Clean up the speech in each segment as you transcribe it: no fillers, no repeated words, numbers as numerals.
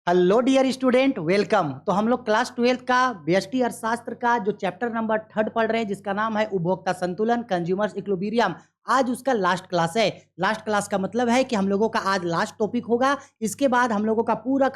Hello dear student, welcome. तो हम लोग क्लास 12 का व्यष्टि अर्थशास्त्र का जो चैप्टर नंबर 3 पढ़ रहे हैं, जिसका नाम है उपभोक्ता संतुलन, कंज्यूमर्स इक्विलिब्रियम। आज उसका लास्ट क्लास है। लास्ट क्लास का मतलब है कि हम लोगों का आज लास्ट टॉपिक होगा। इसके बाद हम लोगों का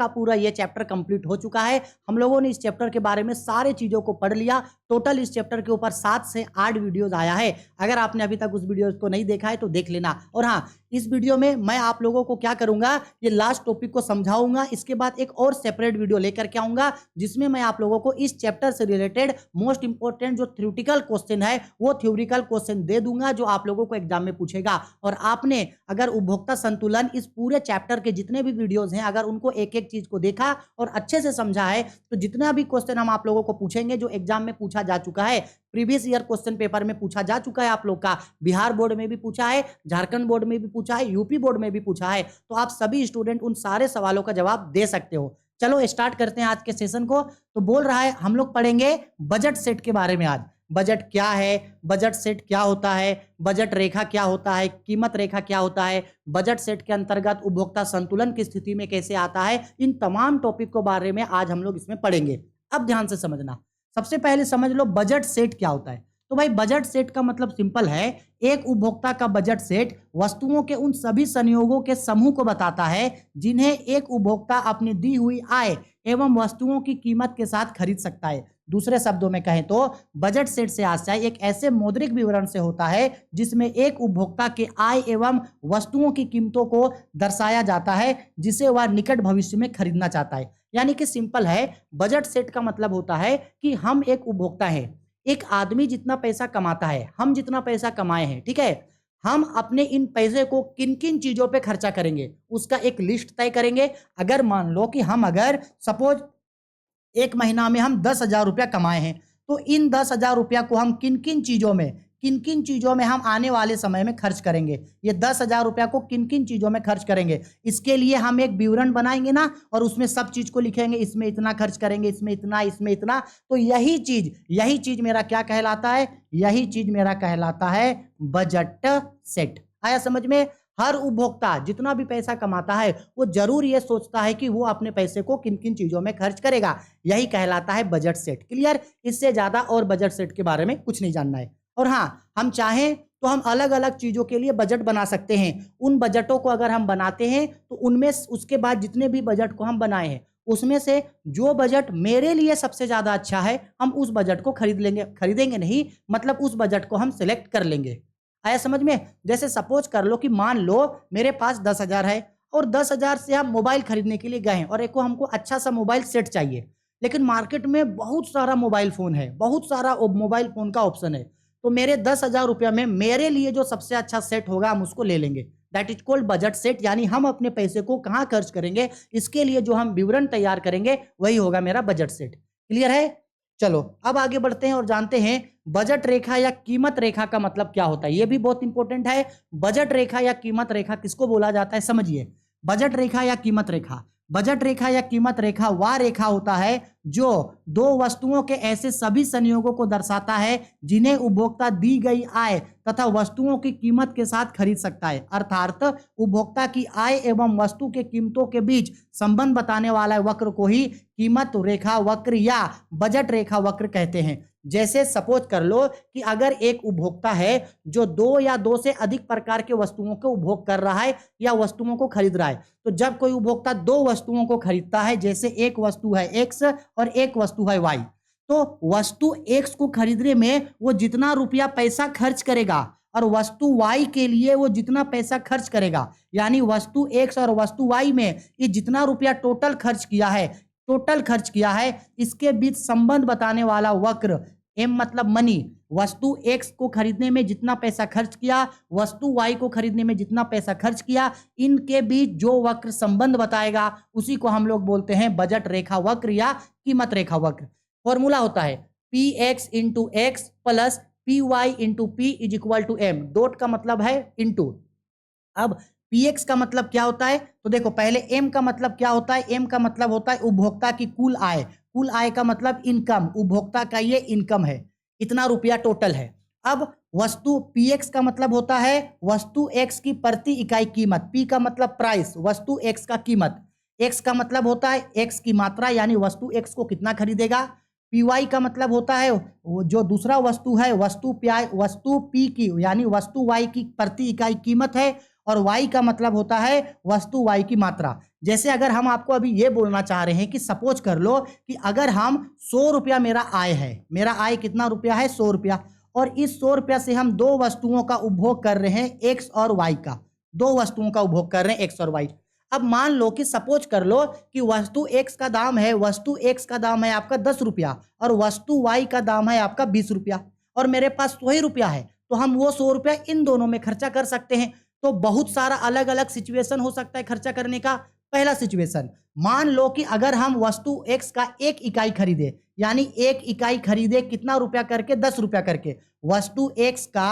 पूरा ये चैप्टर कंप्लीट हो चुका है। हम लोगों ने इस चैप्टर के बारे में सारे चीजों को पढ़ लिया। टोटल इस चैप्टर के ऊपर 7 से 8 वीडियोज आया है। अगर आपने अभी तक उस वीडियोज को नहीं देखा है तो देख लेना। और हाँ, इस वीडियो में मैं आप लोगों को क्या करूंगा, ये लास्ट टॉपिक को समझाऊंगा। इसके बाद एक और सेपरेट वीडियो लेकर के आऊंगा, जिसमें मैं आप लोगों को इस चैप्टर से रिलेटेड मोस्ट इंपोर्टेंट जो थ्योरेटिकल क्वेश्चन है, वो थ्योरेटिकल क्वेश्चन दे दूंगा, जो आप लोगों को एग्जाम में पूछेगा। और आपने अगर उपभोक्ता संतुलन इस पूरे चैप्टर के जितने भी वीडियोज हैं, अगर उनको एक एक चीज को देखा और अच्छे से समझा है, तो जितना भी क्वेश्चन हम आप लोगों को पूछेंगे, जो एग्जाम में पूछा जा चुका है, प्रीवियस ईयर क्वेश्चन पेपर में पूछा जा चुका है आप लोग का, बिहार बोर्ड में भी पूछा है, झारखंड बोर्ड में भी पूछा है, यूपी बोर्ड में भी पूछा है, तो आप सभी स्टूडेंट उन सारे सवालों का जवाब दे सकते हो। चलो स्टार्ट करते हैं आज के सेशन को। तो बोल रहा है हम लोग पढ़ेंगे बजट सेट के बारे में आज। बजट क्या है, बजट सेट क्या होता है, बजट रेखा क्या होता है, कीमत रेखा क्या होता है, बजट सेट के अंतर्गत उपभोक्ता संतुलन की स्थिति में कैसे आता है, इन तमाम टॉपिक के बारे में आज हम लोग इसमें पढ़ेंगे। अब ध्यान से समझना। सबसे पहले समझ लो बजट सेट क्या होता है। तो भाई बजट सेट का मतलब सिंपल है, एक उपभोक्ता का बजट सेट वस्तुओं के उन सभी संयोगों के समूह को बताता है जिन्हें एक उपभोक्ता अपनी दी हुई आय एवं वस्तुओं की कीमत के साथ खरीद सकता है। दूसरे शब्दों में कहें तो बजट सेट से आशय एक ऐसे मौद्रिक विवरण से होता है जिसमें एक उपभोक्ता के आय एवं वस्तुओं की कीमतों को दर्शाया जाता है जिसे वह निकट भविष्य में खरीदना चाहता है। यानी कि सिंपल है, बजट सेट का मतलब होता है कि हम एक उपभोक्ता है, एक आदमी जितना पैसा कमाता है, हम जितना पैसा कमाए हैं, ठीक है, हम अपने इन पैसे को किन किन चीजों पे खर्चा करेंगे, उसका एक लिस्ट तय करेंगे। अगर मान लो कि हम अगर सपोज एक महीना में हम 10,000 रुपया कमाए हैं, तो इन 10,000 रुपया को हम किन किन चीजों में हम आने वाले समय में खर्च करेंगे, ये 10,000 रुपया को किन किन चीजों में खर्च करेंगे, इसके लिए हम एक विवरण बनाएंगे ना, और उसमें सब चीज को लिखेंगे, इसमें इतना खर्च करेंगे, इसमें इतना, इसमें इतना। तो यही चीज मेरा क्या कहलाता है, यही चीज मेरा कहलाता है बजट सेट। आया समझ में? हर उपभोक्ता जितना भी पैसा कमाता है, वो जरूर ये सोचता है कि वो अपने पैसे को किन किन चीजों में खर्च करेगा। यही कहलाता है बजट सेट। क्लियर? इससे ज्यादा और बजट सेट के बारे में कुछ नहीं जानना है। और हाँ, हम चाहें तो हम अलग अलग चीजों के लिए बजट बना सकते हैं। उन बजटों को अगर हम बनाते हैं तो उनमें उसके बाद जितने भी बजट को हम बनाए हैं, उसमें से जो बजट मेरे लिए सबसे ज्यादा अच्छा है, हम उस बजट को खरीदेंगे नहीं, मतलब उस बजट को हम सिलेक्ट कर लेंगे। आया समझ में? जैसे सपोज कर लो कि मान लो मेरे पास 10,000 है और 10,000 से हम मोबाइल खरीदने के लिए गए हैं, और एक को हमको अच्छा सा मोबाइल सेट चाहिए, लेकिन मार्केट में बहुत सारा मोबाइल फोन है, बहुत सारा मोबाइल फोन का ऑप्शन है। तो मेरे 10,000 रुपया में मेरे लिए जो सबसे अच्छा सेट होगा, हम उसको ले लेंगे। That is called budget set. यानी हम अपने पैसे को कहाँ खर्च करेंगे, इसके लिए जो हम विवरण तैयार करेंगे, वही होगा मेरा बजट सेट। क्लियर है? चलो अब आगे बढ़ते हैं और जानते हैं बजट रेखा या कीमत रेखा का मतलब क्या होता है। यह भी बहुत इंपॉर्टेंट है। बजट रेखा या कीमत रेखा किसको बोला जाता है, समझिए। बजट रेखा या कीमत रेखा, बजट रेखा या कीमत रेखा वह रेखा होता है जो दो वस्तुओं के ऐसे सभी संयोगों को दर्शाता है जिन्हें उपभोक्ता दी गई आय तथा वस्तुओं की कीमत के साथ खरीद सकता है। अर्थात उपभोक्ता की आय एवं वस्तु के कीमतों के बीच संबंध बताने वाला वक्र को ही कीमत रेखा वक्र या बजट रेखा वक्र कहते हैं। जैसे सपोज कर लो कि अगर एक उपभोक्ता है जो 2 या 2 से अधिक प्रकार के वस्तुओं को उपभोग कर रहा है या वस्तुओं को खरीद रहा है, तो जब कोई उपभोक्ता 2 वस्तुओं को खरीदता है, जैसे एक वस्तु है एक्स और एक वस्तु है वाई, तो वस्तु एक्स को खरीदने में वो जितना रुपया पैसा खर्च करेगा और वस्तु वाई के लिए वो जितना पैसा खर्च करेगा, यानी वस्तु एक्स और वस्तु वाई में ये जितना रुपया टोटल खर्च किया है, इसके बीच संबंध बताने वाला वक्र, एम मतलब मनी, वस्तु एक्स को खरीदने में जितना पैसा खर्च किया, वस्तु वाई को खरीदने में जितना पैसा खर्च किया, इनके बीच जो वक्र संबंध बताएगा, उसी को हम लोग बोलते हैं बजट रेखा वक्र या कीमत रेखा वक्र। फॉर्मूला होता है P X into X plus P Y into P is equal to M. Dot का मतलब है इंटू। अब px का मतलब क्या होता है, तो देखो पहले m का मतलब क्या होता है। m का मतलब होता है उपभोक्ता की कुल आय। कुल आय का मतलब इनकम, उपभोक्ता का ये इनकम है, इतना रुपया टोटल है। अब वस्तु px का मतलब होता है वस्तु x की प्रति इकाई कीमत। p का मतलब प्राइस, वस्तु x का कीमत। एक्स का मतलब होता है एक्स की मात्रा, यानी वस्तु एक्स को कितना खरीदेगा। पी वाई का मतलब होता है जो दूसरा वस्तु है वस्तु पी की, यानी वस्तु वाई की प्रति इकाई कीमत है। और वाई का मतलब होता है वस्तु वाई की मात्रा। जैसे अगर हम आपको अभी ये बोलना चाह रहे हैं कि सपोज कर लो कि अगर हम 100 रुपया मेरा आय है, मेरा आय कितना रुपया है 100 रुपया, और इस 100 रुपया से हम दो वस्तुओं का उपभोग कर रहे हैं एक्स और वाई का, दो वस्तुओं का उपभोग कर रहे हैं एक्स और वाई। अब मान लो कि सपोज कर लो कि वस्तु एक्स का दाम है आपका 10 रुपया और वस्तु वाई का दाम है आपका 20 रुपया, और मेरे पास 100 ही रुपया है, तो हम वो 100 रुपया इन दोनों में खर्चा कर सकते हैं। तो बहुत सारा अलग अलग सिचुएशन हो सकता है खर्चा करने का। पहला सिचुएशन, मान लो कि अगर हम वस्तु एक्स का एक इकाई खरीदे, यानी एक इकाई खरीदे कितना रुपया करके 10 रुपया करके, वस्तु एक्स का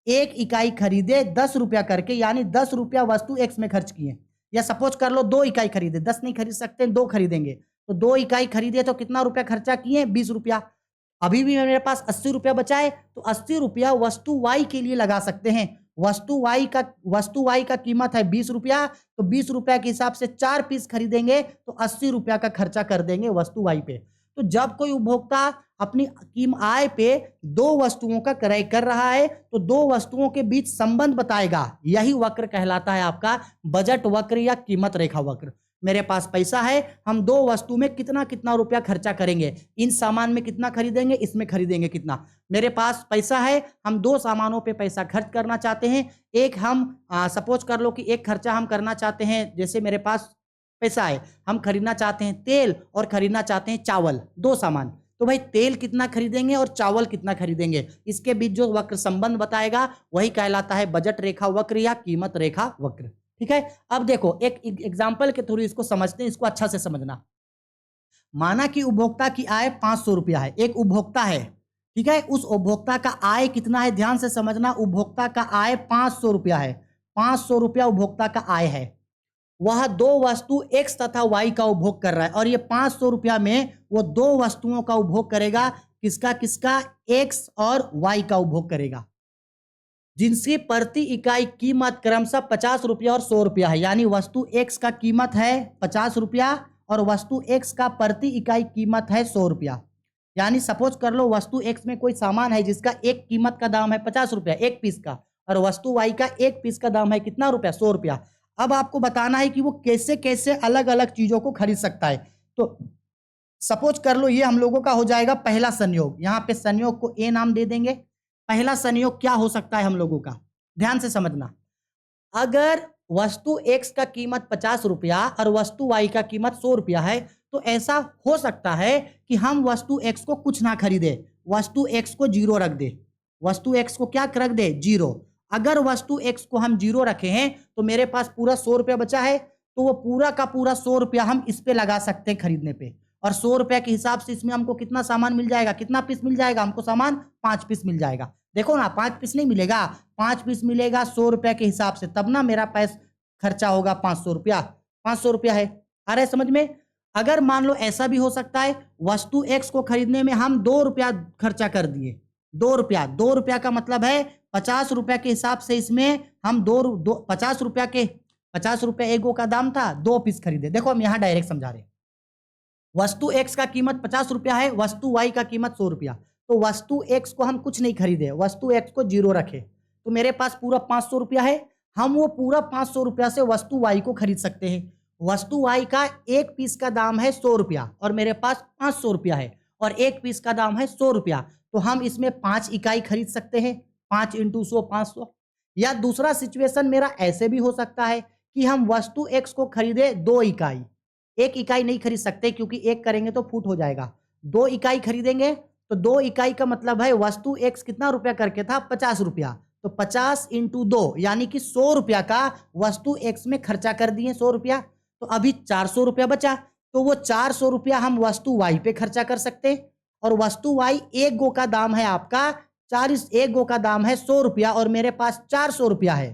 एक इकाई खरीदे 10 रुपया करके, यानी 10 रुपया वस्तु एक्स में खर्च किए। या सपोज कर लो 2 इकाई खरीदे, 10 नहीं खरीद सकते 2 खरीदेंगे, तो 2 इकाई खरीदे तो कितना रुपया खर्चा किए 20 रुपया। अभी भी मेरे पास 80 रुपया बचा है, तो 80 रुपया वस्तु वाई के लिए लगा सकते हैं। वस्तु वाई का कीमत है 20 रुपया, तो 20 रुपया के हिसाब से 4 पीस खरीदेंगे तो 80 रुपया का खर्चा कर देंगे वस्तु वाई पे। तो जब कोई उपभोक्ता अपनी आय पे दो वस्तुओं का क्रय कर रहा है तो दो वस्तुओं के बीच संबंध बताएगा, यही वक्र कहलाता है आपका बजट वक्र या कीमत रेखा वक्र। मेरे पास पैसा है, हम दो वस्तु में कितना कितना रुपया खर्चा करेंगे, इन सामान में कितना खरीदेंगे, इसमें खरीदेंगे कितना। मेरे पास पैसा है, हम दो सामानों पे पैसा खर्च करना चाहते हैं। एक हम सपोज कर लो कि एक खर्चा हम करना चाहते हैं, जैसे मेरे पास पैसा है, हम खरीदना चाहते हैं तेल और खरीदना चाहते हैं चावल, दो सामान। तो भाई तेल कितना खरीदेंगे और चावल कितना खरीदेंगे, इसके बीच जो वक्र संबंध बताएगा वही कहलाता है बजट रेखा वक्र या कीमत रेखा वक्र। ठीक है, अब देखो एक एग्जाम्पल के थ्रू इसको समझते हैं, इसको अच्छा से समझना। माना कि उपभोक्ता की आय 500 रुपया है, एक उपभोक्ता है, ठीक है, उस उपभोक्ता का आय कितना है, ध्यान से समझना, उपभोक्ता का आय 500 रुपया है, 500 रुपया उपभोक्ता का आय है। वह दो वस्तु एक्स तथा वाई का उपभोग कर रहा है, और ये 500 रुपया में वो दो वस्तुओं का उपभोग करेगा, किसका किसका, एक्स और वाई का उपभोग करेगा, जिनकी प्रति इकाई कीमत क्रमशः 50 रुपया और 100 रुपया है। यानी वस्तु एक्स का कीमत है 50 रुपया और वस्तु एक्स का प्रति इकाई कीमत है 100 रुपया। यानी सपोज कर लो वस्तु एक्स में कोई सामान है जिसका एक कीमत का दाम है 50 रुपया एक पीस का, और वस्तु वाई का एक पीस का दाम है कितना रुपया, 100 रुपया। अब आपको बताना है कि वो कैसे कैसे अलग अलग चीजों को खरीद सकता है। तो सपोज कर लो ये हम लोगों का हो जाएगा पहला संयोग, यहाँ पे संयोग को ए नाम दे देंगे। पहला संयोग क्या हो सकता है हम लोगों का, ध्यान से समझना। अगर वस्तु एक्स का कीमत 50 रुपया और वस्तु वाई का कीमत 100 रुपया है, तो ऐसा हो सकता है कि हम वस्तु एक्स को कुछ ना खरीदे, वस्तु एक्स को 0 रख दे, वस्तु एक्स को क्या रख दे 0। अगर वस्तु एक्स को हम 0 रखे हैं तो मेरे पास पूरा 100 रुपया बचा है, तो वो पूरा का पूरा 100 रुपया हम इस पे लगा सकते हैं खरीदने पे, और 100 रुपया के हिसाब से इसमें हमको कितना सामान मिल जाएगा, कितना पीस मिल जाएगा हमको सामान, 5 पीस मिल जाएगा। देखो ना 5 पीस नहीं मिलेगा, 5 पीस मिलेगा 100 रुपया के हिसाब से, तब ना मेरा पैसा खर्चा होगा 500 रुपया, 500 रुपया है। आ रहा है समझ में। अगर मान लो ऐसा भी हो सकता है वस्तु एक्स को खरीदने में हम 2 रुपया खर्चा कर दिए, 2 रुपया का मतलब है 50 रुपया के हिसाब से इसमें हम 50 रुपया एगो का दाम था, 2 पीस खरीदे। देखो हम यहाँ डायरेक्ट समझा रहे हैं, वस्तु एक्स का कीमत 50 रुपया है, वस्तु वाई का कीमत 100 रुपया, तो वस्तु एक्स को हम कुछ नहीं खरीदे, वस्तु एक्स को 0 रखे, तो मेरे पास पूरा 500 रुपया है। हम वो पूरा 500 रुपया से वस्तु वाई को खरीद सकते हैं। वस्तु वाई का एक पीस का दाम है 100 रुपया और मेरे पास 500 रुपया है, और एक पीस का दाम है 100 रुपया, तो हम इसमें 5 इकाई खरीद सकते हैं, 5 इंटू 100 500। या दूसरा सिचुएशन मेरा ऐसे भी हो सकता है कि हम वस्तु एक्स को खरीदे 2 इकाई, 1 इकाई नहीं खरीद सकते क्योंकि 1 करेंगे तो फूट हो जाएगा, 2 इकाई खरीदेंगे। तो 2 इकाई का मतलब है वस्तु एक्स कितना रुपया करके था 50 रुपया, तो 50 इंटू 2 यानी कि 100 रुपया का वस्तु एक्स में खर्चा कर दिए 100 रुपया, तो अभी 400 रुपया बचा, तो वो 400 रुपया हम वस्तु वाई पे खर्चा कर सकते हैं। और वस्तु वाई एक गो का दाम है आपका 40, एक गो का दाम है 100 रुपया और मेरे पास 400 रुपया है,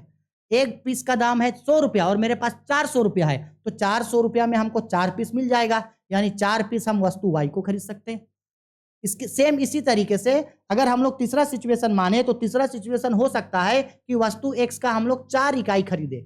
एक पीस का दाम है 100 रुपया और मेरे पास 400 रुपया है, तो 400 रुपया में हमको 4 पीस मिल जाएगा, यानी 4 पीस हम वस्तु वाई को खरीद सकते हैं। इसके सेम इसी तरीके से अगर हम लोग तीसरा सिचुएशन माने, तो तीसरा सिचुएशन हो सकता है कि वस्तु एक्स का हम लोग 4 इकाई खरीदे,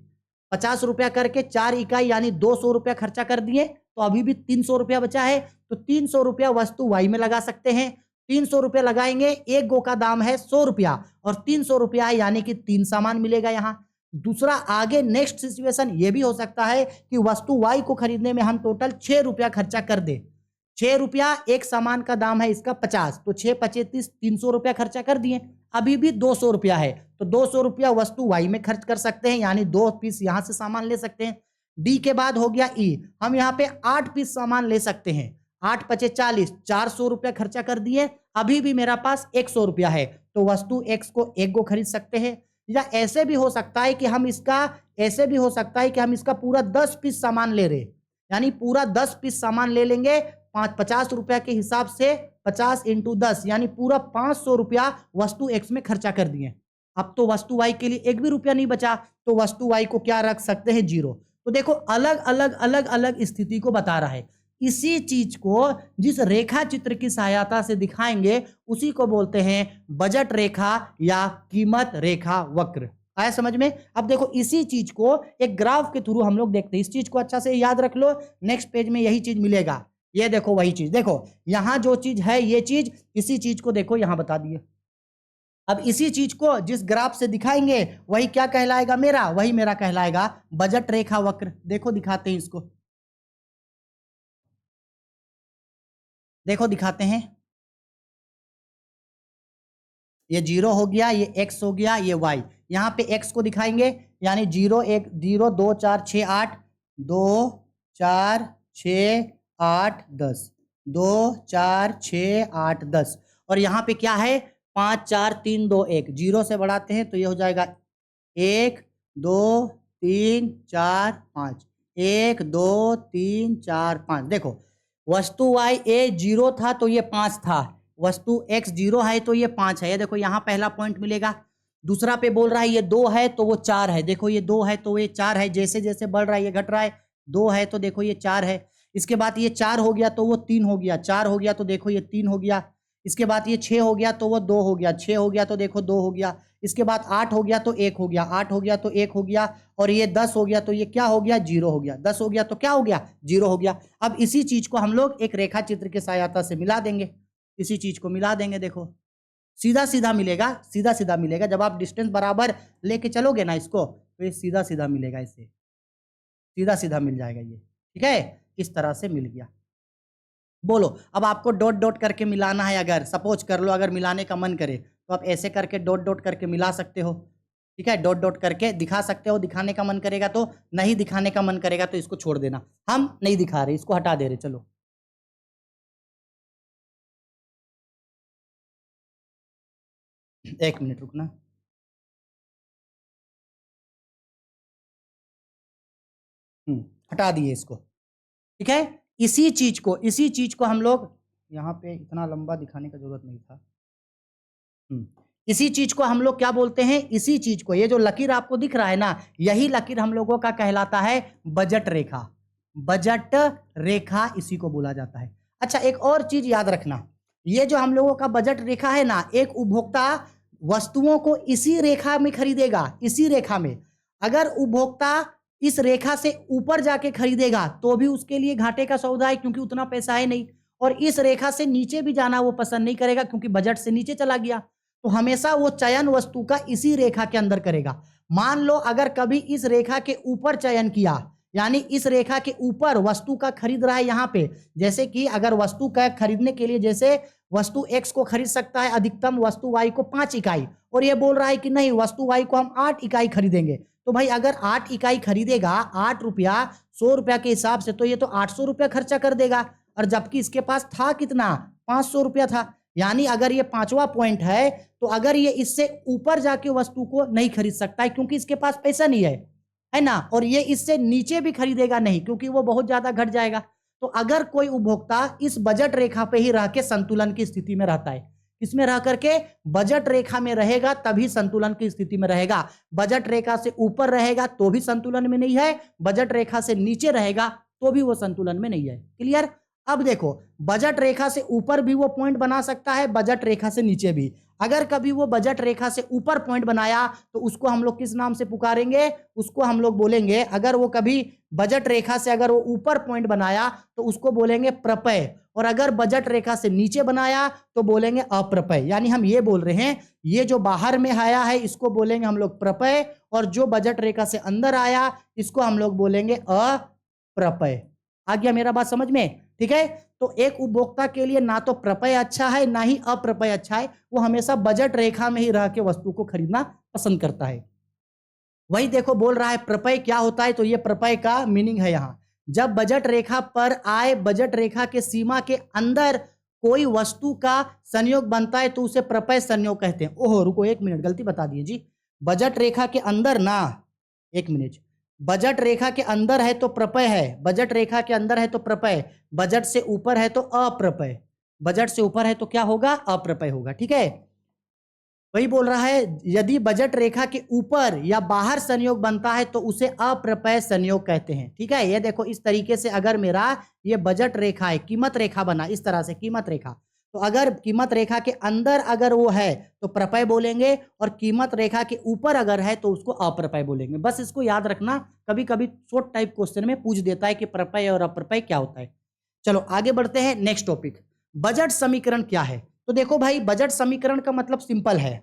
50 रुपया करके 4 इकाई यानी 200 रुपया खर्चा कर दिए, तो अभी भी 300 रुपया बचा है। तो 300 रुपया वस्तु वाई में लगा सकते हैं। 300 रुपया लगाएंगे, एक गो का दाम है 100 रुपया और 300 रुपया है यानी कि 3 सामान मिलेगा यहाँ। दूसरा आगे नेक्स्ट सिचुएशन ये भी हो सकता है कि वस्तु वाई को खरीदने में हम टोटल 6 रुपया खर्चा कर दे। 6 रुपया एक सामान का दाम है इसका 50, तो 6 पचे 30, 300 रुपया खर्चा कर दिए। अभी भी 200 रुपया है, तो 200 रुपया वस्तु वाई में खर्च कर सकते हैं यानी 2 पीस यहां से सामान ले सकते हैं। डी के बाद हो गया ई, हम यहाँ पे 8 पीस सामान ले सकते हैं। 8 पचे 40, 400 रुपया खर्चा कर दिए। अभी भी मेरा पास 100 रुपया है, तो वस्तु एक्स को एक गो खरीद सकते हैं। या ऐसे भी हो सकता है कि हम इसका पूरा 10 पीस सामान ले रहे, यानी पूरा 10 पीस सामान ले लेंगे 50 रुपया के हिसाब से। 50 इंटू 10 यानी पूरा 500 रुपया वस्तु एक्स में खर्चा कर दिए। अब तो वस्तु वाई के लिए एक भी रुपया नहीं बचा, तो वस्तु वाई को क्या रख सकते हैं, 0। तो देखो अलग अलग स्थिति को बता रहा है। इसी चीज को जिस रेखा चित्र की सहायता से दिखाएंगे उसी को बोलते हैं बजट रेखा या कीमत रेखा वक्र। आया समझ में? अब देखो इसी चीज को एक ग्राफ के थ्रू हम लोग देखते हैं। इस चीज को अच्छा से याद रख लो, नेक्स्ट पेज में यही चीज मिलेगा। ये देखो वही चीज, देखो यहां जो चीज है ये चीज, इसी चीज को देखो यहां बता दिए। अब इसी चीज को जिस ग्राफ से दिखाएंगे वही क्या कहलाएगा, वही मेरा कहलाएगा बजट रेखा वक्र। देखो दिखाते हैं इसको, देखो दिखाते हैं। ये 0 हो गया, ये x हो गया, ये y। यहां पे x को दिखाएंगे यानी 0 1 0 2 4 6 8 2 4 6 8 10 2 4 6 8 10 और यहाँ पे क्या है 5 4 3 2 1। 0 से बढ़ाते हैं तो ये हो जाएगा 1 2 3 4 5 1 2 3 4 5। देखो वस्तु y a 0 था तो ये 5 था, वस्तु x 0 है तो ये 5 है। ये देखो यहाँ पहला पॉइंट मिलेगा। दूसरा पे बोल रहा है ये 2 है तो वो 4 है, देखो ये 2 है तो ये 4 है। जैसे जैसे बढ़ रहा है ये घट रहा है। 2 है तो देखो ये 4 है। इसके बाद ये 4 हो गया तो वो 3 हो गया, 4 हो गया तो देखो ये 3 हो गया। इसके बाद ये 6 हो गया तो वो 2 हो गया, 6 हो गया तो देखो 2 हो गया। इसके बाद 8 हो गया तो 1 हो गया, 8 हो गया तो 1 हो गया। और ये 10 हो गया तो ये क्या हो गया, 0 हो गया। 10 हो गया तो क्या हो गया, 0 हो गया। अब इसी चीज को हम लोग एक रेखा चित्र की सहायता से मिला देंगे। इसी चीज को मिला देंगे, देखो सीधा सीधा मिलेगा, सीधा सीधा मिलेगा। जब आप डिस्टेंस बराबर लेके चलोगे ना इसको तो ये सीधा सीधा मिलेगा, इससे सीधा सीधा मिल जाएगा ये। ठीक है, इस तरह से मिल गया। बोलो अब आपको डॉट डॉट करके मिलाना है। अगर सपोज कर लो अगर मिलाने का मन करे तो आप ऐसे करके डॉट डॉट करके मिला सकते हो। ठीक है, डॉट डॉट करके दिखा सकते हो। दिखाने का मन करेगा तो, नहीं दिखाने का मन करेगा तो इसको छोड़ देना। हम नहीं दिखा रहे, इसको हटा दे रहे। चलो एक मिनट रुकना। हटा दिए इसको। ठीक है, इसी चीज को हम लोग यहाँ पे इतना लंबा दिखाने का जरूरत नहीं था। इसी चीज को हम लोग क्या बोलते हैं, इसी चीज को, ये जो लकीर आपको दिख रहा है ना, यही लकीर हम लोगों का कहलाता है बजट रेखा। बजट रेखा इसी को बोला जाता है। अच्छा एक और चीज याद रखना, ये जो हम लोगों का बजट रेखा है ना, एक उपभोक्ता वस्तुओं को इसी रेखा में खरीदेगा। इसी रेखा में अगर उपभोक्ता इस रेखा से ऊपर जाके खरीदेगा तो भी उसके लिए घाटे का सौदा है, क्योंकि उतना पैसा है नहीं। और इस रेखा से नीचे भी जाना वो पसंद नहीं करेगा, क्योंकि बजट से नीचे चला गया। तो हमेशा वो चयन वस्तु का इसी रेखा के अंदर करेगा। मान लो अगर कभी इस रेखा के ऊपर चयन किया, यानी इस रेखा के ऊपर वस्तु का खरीद रहा है यहाँ पे, जैसे कि अगर वस्तु का खरीदने के लिए, जैसे वस्तु एक्स को खरीद सकता है अधिकतम वस्तु वाई को 5 इकाई, और ये बोल रहा है कि नहीं वस्तु वाई को हम 8 इकाई खरीदेंगे, तो भाई अगर 8 इकाई खरीदेगा 8 रुपया 100 रुपया के हिसाब से, तो ये तो 800 रुपया खर्चा कर देगा। और जबकि इसके पास था कितना, 500 रुपया था। यानी अगर ये 5वां पॉइंट है, तो अगर ये इससे ऊपर जाके वस्तु को नहीं खरीद सकता है, क्योंकि इसके पास पैसा नहीं है ना। और ये इससे नीचे भी खरीदेगा नहीं, क्योंकि वो बहुत ज्यादा घट जाएगा। तो अगर कोई उपभोक्ता इस बजट रेखा पे ही रह के संतुलन की स्थिति में रहता है, इसमें रह करके बजट रेखा में रहेगा तभी संतुलन की स्थिति में रहेगा। बजट रेखा से ऊपर रहेगा तो भी संतुलन में नहीं है, बजट रेखा से नीचे रहेगा तो भी वो संतुलन में नहीं है। क्लियर? अब देखो बजट रेखा से ऊपर भी वो पॉइंट बना सकता है, बजट रेखा से नीचे भी। अगर कभी वो बजट रेखा से ऊपर पॉइंट बनाया तो उसको हम लोग किस नाम से पुकारेंगे, उसको हम लोग बोलेंगे, अगर वो कभी बजट रेखा से अगर वो ऊपर पॉइंट बनाया तो उसको बोलेंगे प्रपय, और अगर बजट रेखा से नीचे बनाया तो बोलेंगे अप्रपय। यानी हम ये बोल रहे हैं ये जो बाहर में आया है इसको बोलेंगे हम लोग प्रपय, और जो बजट रेखा से अंदर आया इसको हम लोग बोलेंगे अप्रपय। आ गया मेरा बात समझ में? ठीक है, तो एक उपभोक्ता के लिए ना तो प्रपय अच्छा है ना ही अप्रपय अच्छा है, वो हमेशा बजट रेखा में ही रह के वस्तु को खरीदना पसंद करता है। वही देखो बोल रहा है प्रपय क्या होता है, तो ये प्रपय का मीनिंग है यहां, जब बजट रेखा पर आए, बजट रेखा के सीमा के अंदर कोई वस्तु का संयोग बनता है तो उसे प्रपय संयोग कहते हैं। ओहो रुको एक मिनट, गलती बता दिए जी, बजट रेखा के अंदर ना, एक मिनट, बजट रेखा के अंदर है तो प्रपय है, बजट रेखा के अंदर है तो प्रपय, बजट से ऊपर है तो अप्रपय, बजट से ऊपर है तो क्या होगा, अप्रपय होगा। ठीक है, वही बोल रहा है यदि बजट रेखा के ऊपर या बाहर संयोग बनता है तो उसे अप्रपय संयोग कहते हैं। ठीक है, ये देखो इस तरीके से अगर मेरा ये बजट रेखा है, कीमत रेखा बना इस तरह से कीमत रेखा, तो अगर कीमत रेखा के अंदर अगर वो है तो प्रपय बोलेंगे, और कीमत रेखा के ऊपर अगर है तो उसको अप्रपय बोलेंगे। बस इसको याद रखना, कभी कभी शॉर्ट टाइप क्वेश्चन में पूछ देता है कि प्रपय और अप्रपय क्या होता है। चलो आगे बढ़ते हैं, नेक्स्ट टॉपिक, बजट समीकरण क्या है। तो देखो भाई बजट समीकरण का मतलब सिंपल है,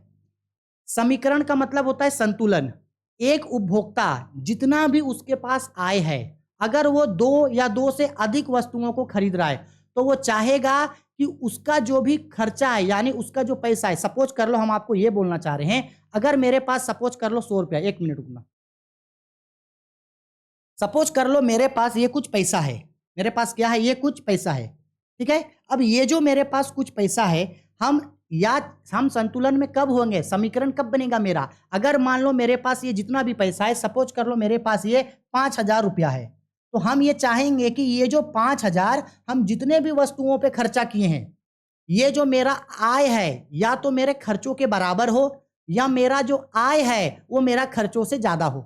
समीकरण का मतलब होता है संतुलन। एक उपभोक्ता जितना भी उसके पास आय है, अगर वो दो या दो से अधिक वस्तुओं को खरीद रहा है तो वो चाहेगा कि उसका जो भी खर्चा है यानी उसका जो पैसा है, सपोज कर लो हम आपको ये बोलना चाह रहे हैं, अगर मेरे पास सपोज कर लो 100 रुपया, एक मिनट रुकना, सपोज कर लो मेरे पास ये कुछ पैसा है, मेरे पास क्या है, ये कुछ पैसा है। ठीक है, अब ये जो मेरे पास कुछ पैसा है, हम संतुलन में कब होंगे, समीकरण कब बनेगा मेरा, अगर मान लो मेरे पास ये जितना भी पैसा है, सपोज कर लो मेरे पास ये 5,000 रुपया है, तो हम ये चाहेंगे कि ये जो 5,000 हम जितने भी वस्तुओं पे खर्चा किए हैं, ये जो मेरा आय है या तो मेरे खर्चों के बराबर हो या मेरा जो आय है वो मेरा खर्चों से ज्यादा हो,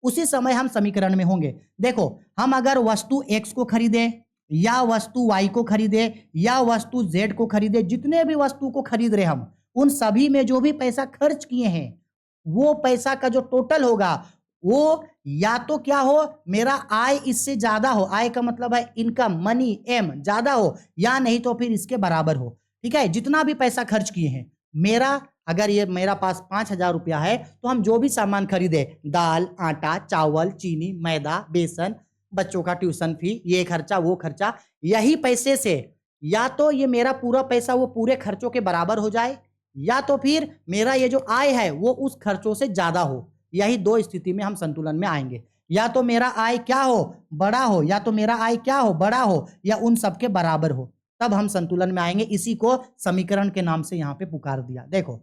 उसी समय हम समीकरण में होंगे। देखो हम अगर वस्तु X को खरीदे या वस्तु Y को खरीदे या वस्तु Z को खरीदे, जितने भी वस्तु को खरीद रहे हम, उन सभी में जो भी पैसा खर्च किए हैं वो पैसा का जो टोटल होगा वो या तो क्या हो, मेरा आय इससे ज्यादा हो, आय का मतलब है इनकम, मनी, एम ज्यादा हो, या नहीं तो फिर इसके बराबर हो। ठीक है, जितना भी पैसा खर्च किए हैं मेरा, अगर ये मेरा पास 5,000 रुपया है तो हम जो भी सामान खरीदे, दाल, आटा, चावल, चीनी, मैदा, बेसन, बच्चों का ट्यूशन फी, ये खर्चा वो खर्चा, यही पैसे से या तो ये मेरा पूरा पैसा वो पूरे खर्चों के बराबर हो जाए, या तो फिर मेरा ये जो आय है वो उस खर्चों से ज्यादा हो। यही दो स्थिति में हम संतुलन में आएंगे, या तो मेरा आय क्या हो, बड़ा हो, या तो मेरा आय क्या हो, बड़ा हो, या उन सबके बराबर हो, तब हम संतुलन में आएंगे। इसी को समीकरण के नाम से यहां पे पुकार दिया। देखो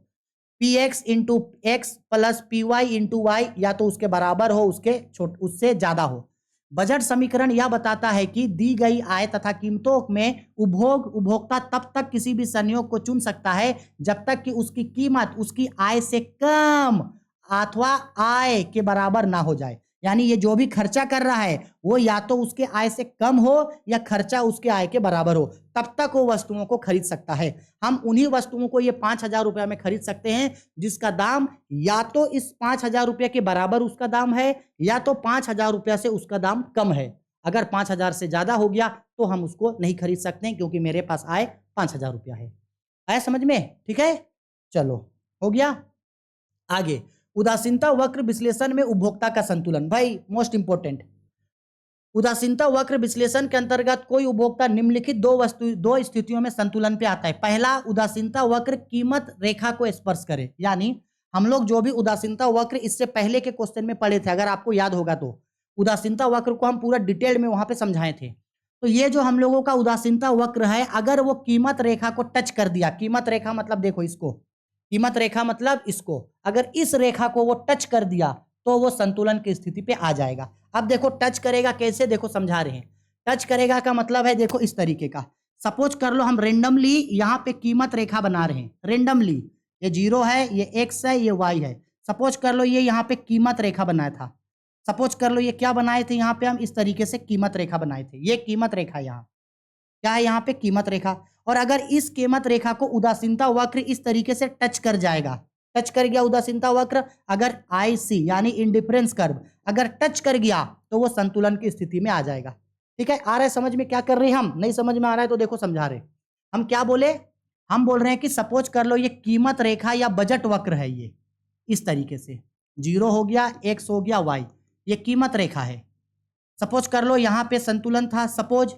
px into X plus P Y into Y, या तो उसके बराबर हो उससे ज्यादा हो। बजट समीकरण यह बताता है कि दी गई आय तथा कीमतों में उपभोक्ता तब तक किसी भी संयोग को चुन सकता है जब तक कि उसकी कीमत उसकी आय से कम अथवा आय के बराबर ना हो जाए। यानी ये जो भी खर्चा कर रहा है वो या तो उसके आय से कम हो या खर्चा उसके आय के बराबर हो, तब तक वो वस्तुओं को खरीद सकता है। हम उन्हीं वस्तुओं को ये 5,000 रुपया में खरीद सकते हैं जिसका दाम या तो इस 5,000 रुपये के बराबर उसका दाम है या तो 5,000 रुपया से उसका दाम कम है। अगर 5,000 से ज्यादा हो गया तो हम उसको नहीं खरीद सकते हैं क्योंकि मेरे पास आय 5,000 रुपया है। आया समझ में? ठीक है, चलो हो गया। आगे उदासीनता वक्र विश्लेषण में उपभोक्ता का संतुलन। भाई मोस्ट इंपोर्टेंट, उदासीनता वक्र विश्लेषण के अंतर्गत कोई उपभोक्ता निम्नलिखित दो स्थितियों में संतुलन पे आता है। पहला, उदासीनता वक्र कीमत रेखा को स्पर्श करे, यानी हम लोग जो भी उदासीनता वक्र इससे पहले के क्वेश्चन में पढ़े थे, अगर आपको याद होगा तो उदासीनता वक्र को हम पूरा डिटेल में वहां पे समझाए थे। तो ये जो हम लोगों का उदासीनता वक्र है, अगर वो कीमत रेखा को टच कर दिया, कीमत रेखा मतलब देखो इसको, कीमत रेखा मतलब इसको, अगर इस रेखा को वो टच कर दिया तो वो संतुलन की स्थिति पे आ जाएगा। अब देखो टच करेगा कैसे, देखो समझा रहे हैं। टच करेगा का मतलब है देखो इस तरीके का, सपोज कर लो हम रेंडमली यहाँ पे कीमत रेखा बना रहे हैं, रेंडमली ये 0 है, ये x है, ये y है। सपोज कर लो ये यहाँ पे कीमत रेखा बनाया था, सपोज कर लो ये क्या बनाए थे, यहाँ पे हम इस तरीके से कीमत रेखा बनाए थे, ये कीमत रेखा यहाँ क्या है, यहाँ पे कीमत रेखा। और अगर इस कीमत रेखा को उदासीनता वक्र इस तरीके से टच कर जाएगा, टच कर गया उदासीनता वक्र, अगर IC यानी इंडिफरेंस कर्व अगर टच कर गया तो वो संतुलन की स्थिति में आ जाएगा। ठीक है, आ रहा है समझ में क्या कर रहे हैं हम? नहीं समझ में आ रहा है तो देखो समझा रहे। हम क्या बोले? हम बोल रहे हैं कि सपोज कर लो ये कीमत रेखा या बजट वक्र है, ये इस तरीके से 0 हो गया, X हो गया, Y, ये कीमत रेखा है। सपोज कर लो यहाँ पे संतुलन था, सपोज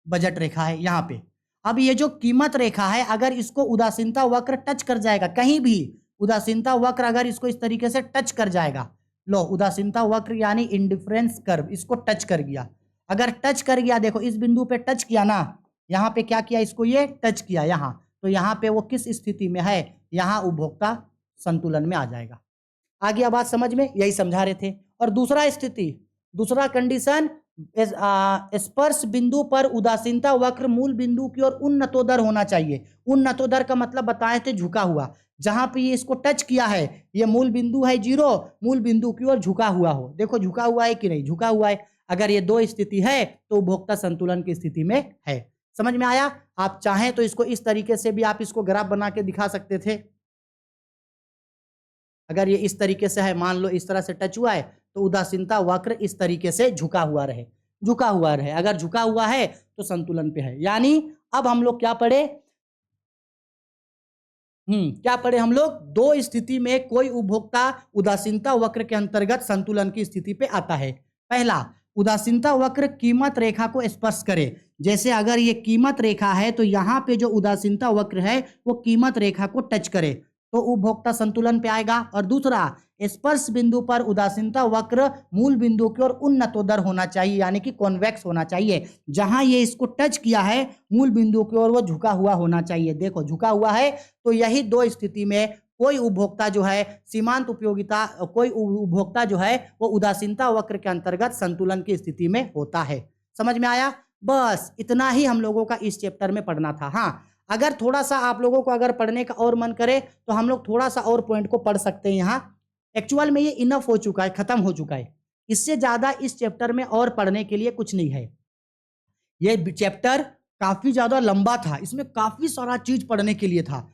बजट रेखा है यहाँ पे। अब ये जो कीमत रेखा है अगर इसको उदासीनता वक्र टच कर जाएगा, कहीं भी उदासीनता वक्र अगर इसको इस तरीके से टच कर जाएगा, लो उदासीनता वक्र यानी इंडिफरेंस कर्व इसको टच कर गया, अगर टच कर गया, देखो इस बिंदु पे टच किया ना, यहाँ पे क्या किया, इसको ये टच किया यहाँ, तो यहाँ पे वो किस स्थिति में है, यहाँ उपभोक्ता संतुलन में आ जाएगा। आ गया बात समझ में? यही समझा रहे थे। और दूसरा स्थिति, दूसरा कंडीशन, स्पर्श बिंदु पर उदासीनता वक्र मूल बिंदु की ओर उन्नतोदर होना चाहिए। उन्नतोदर का मतलब बताए थे झुका हुआ, जहां पे ये इसको टच किया है, ये मूल बिंदु है 0, मूल बिंदु की ओर झुका हुआ हो। देखो झुका हुआ है कि नहीं, झुका हुआ है। अगर ये दो स्थिति है तो उपभोक्ता संतुलन की स्थिति में है। समझ में आया? आप चाहें तो इसको इस तरीके से भी आप इसको ग्राफ बना के दिखा सकते थे। अगर ये इस तरीके से है, मान लो इस तरह से टच हुआ है, तो उदासीनता वक्र इस तरीके से झुका हुआ रहे, झुका हुआ रहे। अगर झुका हुआ है तो संतुलन पे है। यानी अब हम लोग क्या पढ़े? क्या पढ़े हम लोग? दो स्थिति में कोई उपभोक्ता उदासीनता वक्र के अंतर्गत संतुलन की स्थिति पे आता है। पहला, उदासीनता वक्र कीमत रेखा को स्पर्श करे। जैसे अगर ये कीमत रेखा है तो यहाँ पे जो उदासीनता वक्र है वो कीमत रेखा को टच करे तो उपभोक्ता संतुलन पे आएगा। और दूसरा, स्पर्श बिंदु पर उदासीनता वक्र मूल बिंदु की ओर उन्नतोदर होना चाहिए, यानी कि कॉन्वेक्स होना चाहिए। जहां ये इसको टच किया है मूल बिंदु की ओर वो झुका हुआ होना चाहिए। देखो झुका हुआ है, तो यही दो स्थिति में कोई उपभोक्ता जो है सीमांत उपयोगिता, कोई उपभोक्ता जो है वो उदासीनता वक्र के अंतर्गत संतुलन की स्थिति में होता है। समझ में आया? बस इतना ही हम लोगों का इस चैप्टर में पढ़ना था। हाँ, अगर थोड़ा सा आप लोगों को अगर पढ़ने का और मन करे तो हम लोग थोड़ा सा और पॉइंट को पढ़ सकते हैं। यहाँ एक्चुअल में ये इनफ हो चुका है, खत्म हो चुका है। इससे ज्यादा इस चैप्टर में और पढ़ने के लिए कुछ नहीं है। ये चैप्टर काफी ज्यादा लंबा था, इसमें काफी सारा चीज पढ़ने के लिए था।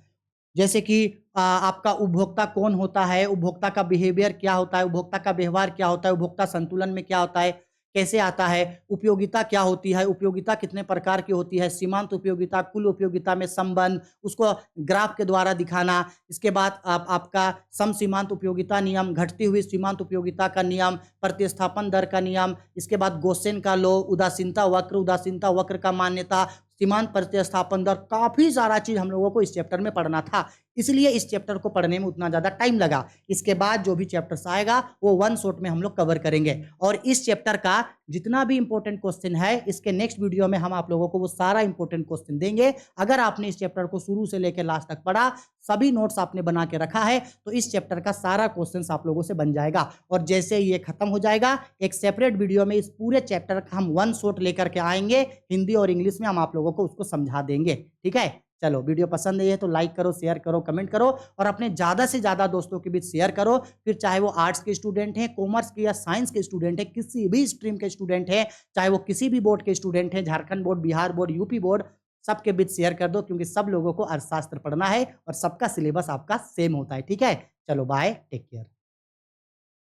जैसे कि आपका उपभोक्ता कौन होता है, उपभोक्ता का बिहेवियर क्या होता है, उपभोक्ता का व्यवहार क्या होता है, उपभोक्ता संतुलन में क्या होता है, कैसे आता है, उपयोगिता क्या होती है, उपयोगिता कितने प्रकार की होती है, सीमांत उपयोगिता, कुल उपयोगिता में संबंध, उसको ग्राफ के द्वारा दिखाना। इसके बाद आपका सम सीमांत उपयोगिता नियम, घटती हुई सीमांत उपयोगिता का नियम, प्रतिस्थापन दर का नियम, इसके बाद गोसेन का लॉ, उदासीनता वक्र का मान्यता, सीमांत प्रतिस्थापन दर, काफी सारा चीज हम लोगों को इस चैप्टर में पढ़ना था, इसलिए इस चैप्टर को पढ़ने में उतना ज्यादा टाइम लगा। इसके बाद जो भी चैप्टर्स आएगा वो वन शॉट में हम लोग कवर करेंगे। और इस चैप्टर का जितना भी इंपॉर्टेंट क्वेश्चन है इसके नेक्स्ट वीडियो में हम आप लोगों को वो सारा इंपॉर्टेंट क्वेश्चन देंगे। अगर आपने इस चैप्टर को शुरू से लेकर लास्ट तक पढ़ा, सभी नोट्स आपने बना के रखा है, तो इस चैप्टर का सारा क्वेश्चन आप लोगों से बन जाएगा। और जैसे ये खत्म हो जाएगा, एक सेपरेट वीडियो में इस पूरे चैप्टर का हम वन शॉट लेकर के आएंगे, हिंदी और इंग्लिश में हम आप लोगों को उसको समझा देंगे। ठीक है, चलो वीडियो पसंद है तो लाइक करो, शेयर करो, कमेंट करो और अपने ज़्यादा से ज़्यादा दोस्तों के बीच शेयर करो। फिर चाहे वो आर्ट्स के स्टूडेंट हैं, कॉमर्स के या साइंस के स्टूडेंट हैं, किसी भी स्ट्रीम के स्टूडेंट हैं, चाहे वो किसी भी बोर्ड के स्टूडेंट हैं, Jharkhand board, Bihar board, UP board, सबके बीच शेयर कर दो, क्योंकि सब लोगों को अर्थशास्त्र पढ़ना है और सबका सिलेबस आपका सेम होता है। ठीक है, चलो बाय, टेक केयर।